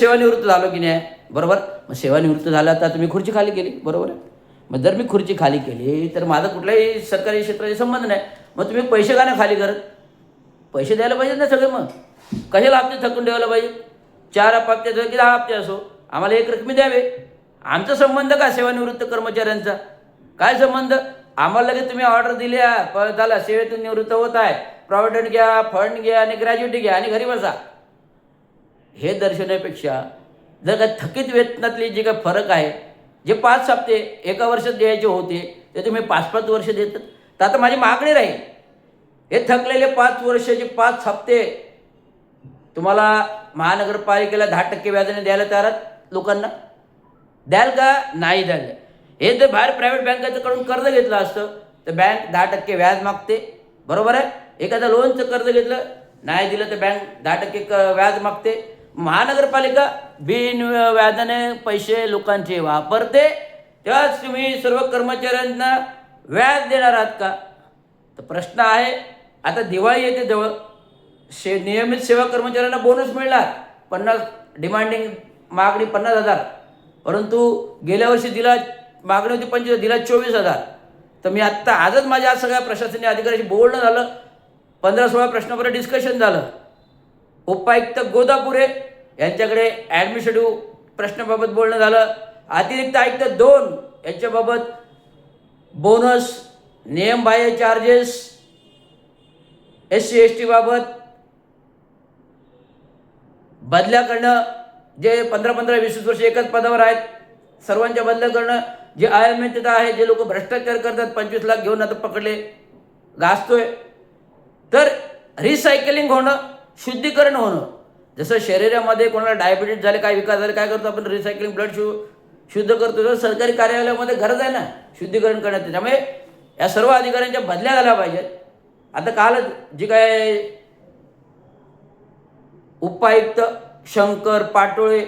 सेवानिवृत्त झालो की नाही, बरोबर. मग सेवानिवृत्त झाला तर तुम्ही खुर्ची खाली केली, बरोबर आहे. मग जर मी खुर्ची खाली केली तर माझा कुठलाही सरकारी क्षेत्राशी संबंध नाही. मग तुम्ही पैसे का नाही खाली करत? पैसे द्यायला पाहिजेत ना सगळे. मग कशाला हप्ते थकून ठेवायला पाहिजे? 4 हप्ते असो की 10 हप्ते असो, आम्हाला एक रकमी द्यावे. आमचा संबंध का सेवानिवृत्त कर्मचाऱ्यांचा? काय संबंध? आम्हाला लगेच तुम्ही ऑर्डर दिल्या, झाला सेवेतून निवृत्त होत आहे, प्रॉव्हिडंट घ्या, फंड घ्या आणि ग्रॅज्युटी घ्या आणि घरी बसा. हे दर्शवण्यापेक्षा जर का थकीत वेतनातली जी काय फरक आहे, जे 5 हप्ते एका वर्षात द्यायचे होते ते तुम्ही 5-5 वर्ष देतात, तर आता माझी मागणी राहील हे थकलेले 5 वर्षाचे 5 हप्ते तुम्हाला महानगरपालिकेला 10% व्याजाने द्यायला तयार आहात लोकांना? द्याल का? नाही द्याल. हे जर बाहेर प्रायव्हेट बँकेकडून कर्ज घेतलं असतं तर बँक 10% व्याज मागते, बरोबर आहे. एखाद्या लोनचं कर्ज घेतलं, नाही दिलं तर बँक 10% व्याज मागते. महानगरपालिका बिन व्याजाने पैसे लोकांचे वापरते, तेव्हाच तुम्ही सर्व कर्मचाऱ्यांना व्याज देणार आहात का? तर प्रश्न आहे. आता दिवाळी येते जवळ, नियमित सेवा कर्मचाऱ्यांना बोनस मिळणार 50, डिमांडिंग मागणी 50,000, परंतु गेल्या वर्षी दिला मागणी होती 25, दिला 24,000. तर मी आत्ता आजच माझ्या सगळ्या प्रशासकीय अधिकाऱ्याशी बोलणं झालं, 15-16 प्रश्नावर डिस्कशन झालं. उपायुक्त गोदापुरे यांच्याकडे ॲडमिनिस्ट्रेटिव्ह प्रश्नाबाबत बोलणं झालं. अतिरिक्त आयुक्त 2 यांच्याबाबत बोनस, नियमबाह्य चार्जेस, SC-ST बाबत बदल्या करणं, जे 15-15, 20 वर्ष एकाच पदावर आहेत सर्वांच्या बदल्या करणं, जे अनियमितता आहे, जे लोक भ्रष्टाचार करतात, 25 लाख घेऊन आता पकडले गाजतोय. तर रिसायकलिंग होणं, शुद्धीकरण होणं. जसं शरीरामध्ये कोणाला डायबिटीज झाले, काय विकार झाले, काय करतो आपण? रिसायकलिंग, ब्लड शुद्ध करतो. तर सरकारी कार्यालयामध्ये गरज आहे ना शुद्धीकरण करण्याची. त्यामुळे या सर्व अधिकाऱ्यांच्या बदल्या झाल्या पाहिजेत. आता काल जी काय उपायुक्त शंकर पाटोळे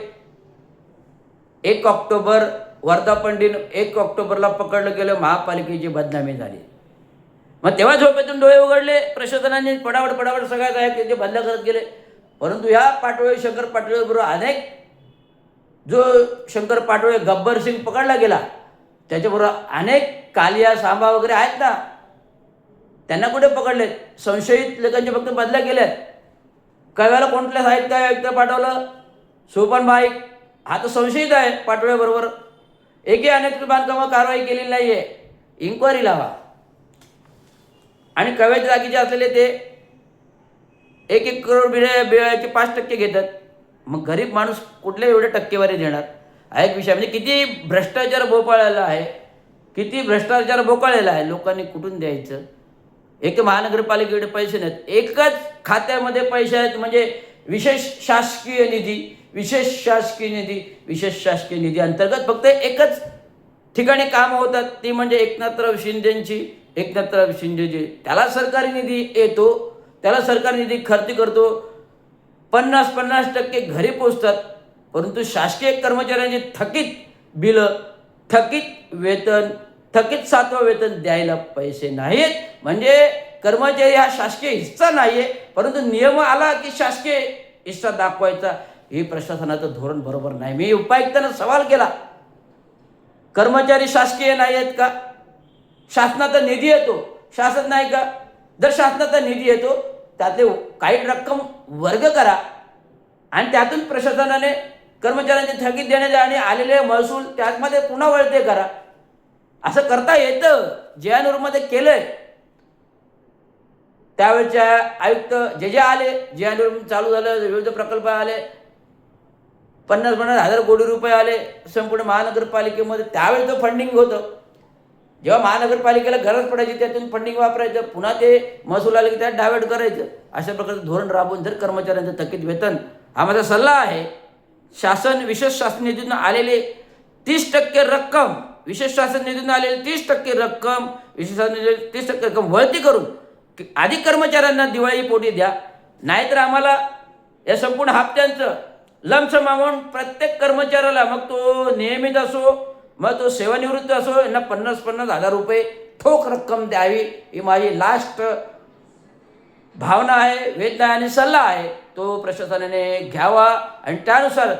1 ऑक्टोबर वर्धापन दिन 1 ऑक्टोबरला पकडलं गेलं, महापालिकेची बदनामी झाली. मग तेव्हा झोपेतून डोळे उघडले प्रशासनाने, पडावड सगळ्यात आहे त्याचे बदल्या करत गेले. परंतु ह्या पाटोळे, शंकर पाटोळे बरोबर अनेक, जो शंकर पाटोळे गब्बर सिंग पकडला गेला त्याच्याबरोबर अनेक कालिया, सांबा वगैरे आहेत ना, त्यांना कुठे पकडले? संशयित लोकांच्या फक्त बदल्या केल्यात. काही वेळेला कोणत्या साहित्य आयुक्त पाठवलं, सोपन बाईक, हा तर संशयित आहे पाटोळ्याबरोबर. एकही अनेक बांधकामावर कारवाई केलेली नाही आहे. इन्क्वायरी लावा. आणि कव्याच्या जागीचे असलेले ते 1-1 करोड बिळाचे 5% घेतात. मग गरीब माणूस कुठल्या एवढे टक्केवारी देणार? हा एक विषय. म्हणजे किती भ्रष्टाचार भोपाळलेला आहे, किती भ्रष्टाचार बोकाळलेला आहे. लोकांनी कुठून द्यायचं? एक महानगरपालिकेकडे पैसे नाहीत, एकच खात्यामध्ये पैसे आहेत, म्हणजे विशेष शासकीय निधी, विशेष शासकीय निधी, विशेष शासकीय निधी अंतर्गत फक्त एकच ठिकाणी कामं होतात, ती म्हणजे एकनाथराव शिंदेची. एकनाथराव शिंदेजी, त्याला सरकारी निधी येतो, त्याला सरकारी निधी खर्च करतो, 50% घरी पोचतात. परंतु शासकीय कर्मचाऱ्यांची थकीत बिलं, थकीत वेतन, थकीत 7वं वेतन द्यायला पैसे नाहीत. म्हणजे कर्मचारी हा शासकीय हिस्सा नाही आहे, परंतु नियम आला की शासकीय हिस्सा दाखवायचा. हे प्रशासनाचं धोरण बरोबर नाही. मी उपायुक्तांना सवाल केला, कर्मचारी शासकीय नाही आहेत का? शासनाचा निधी येतो, शासन नाही का? जर शासनाचा निधी येतो त्यातले काही रक्कम वर्ग करा आणि त्यातून प्रशासनाने कर्मचाऱ्यांची थकीत देण्याचे आणि आलेले महसूल त्यामध्ये पुन्हा वळते करा. असं करता येतं. JNURमध्ये केलंय. त्यावेळच्या आयुक्त जे आले, JNUR चालू झालं, विविध प्रकल्प आले, 50,000 कोटी रुपये आले संपूर्ण महानगरपालिकेमध्ये. त्यावेळेचं फंडिंग होतं. जेव्हा महानगरपालिकेला गरज पडायची त्यातून फंडिंग वापरायचं, पुन्हा ते महसूल आले की त्यात डायव्हर्ट करायचं. अशा प्रकारचं धोरण राबवून जर कर्मचाऱ्यांचं थकीत वेतन, हा माझा सल्ला आहे, शासन विशेष शासन निधीतून आलेले 30% रक्कम, विशेष शासन निधीतून आलेले 30% रक्कम, विशेष शासन निधी 30% रक्कम वळती करून अधिक कर्मचाऱ्यांना दिवाळी पोटी द्या. नाहीतर आम्हाला या संपूर्ण हप्त्यांचं लमसम अमाऊंट प्रत्येक कर्मचाऱ्याला, मग तो नियमित असो, मग तो सेवानिवृत्त असो, यांना 50,000 रुपये ठोक रक्कम द्यावी. ही माझी लास्ट भावना आहे, वेदना आणि सल्ला आहे. तो प्रशासनाने घ्यावा आणि त्यानुसार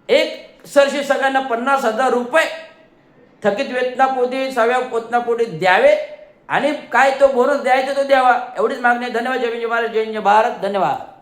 एक सरशी सगळ्यांना 50,000 रुपये थकीत वेतनापोटी 6व्या वेतनापोटी द्यावे आणि काय तो बोनस द्यायचा तो द्यावा, एवढीच मागणी आहे. धन्यवाद. जय हिंद, जय महाराज, जय हिंद, जय भारत. धन्यवाद.